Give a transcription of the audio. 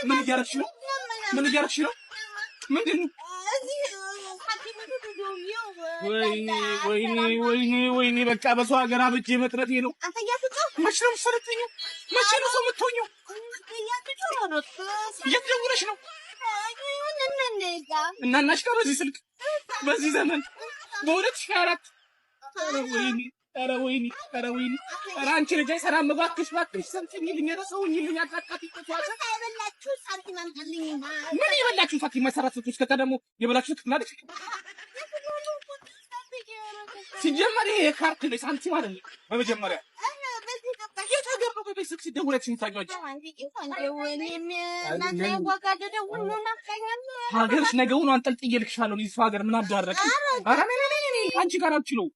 ምን እያደረግሽ ነው? ምን እያደረግሽ ነው? ምንድን ነው? ወይኔ በቃ በሰው ሀገር አብጄ መጥረቴ ነው። መች ነው የምትሰለጥኚው? መቼ ነው ሰው የምትሆኚው? የት ደውለሽ ነው? እናናሽ ጋር በዚህ ስልክ በዚህ ዘመን በ2024 ኧረ ወይኔ ኧረ አንቺ ልጅ አይሰራም። እባክሽ ሰምተኝልኝ። ኧረ ሰውኝልኝ አቃቃት ይተቷል። ምን የበላችሁ ሳንቲም መሰረቶች ከተደሞ የበላችሁ ትናለች። ሲጀመር ይሄ ካርት ነው ሳንቲም አይደለም። በመጀመሪያ የተገርበው በቤተሰብ ሲደውለችኝ ታውቂዋለሽ። ሀገርሽ ነገውን አንጠልጥዬ ልክሻለሁ። እዚህ ሀገር ምን አዳረክ? ኧረ አንቺ ጋር አልችለው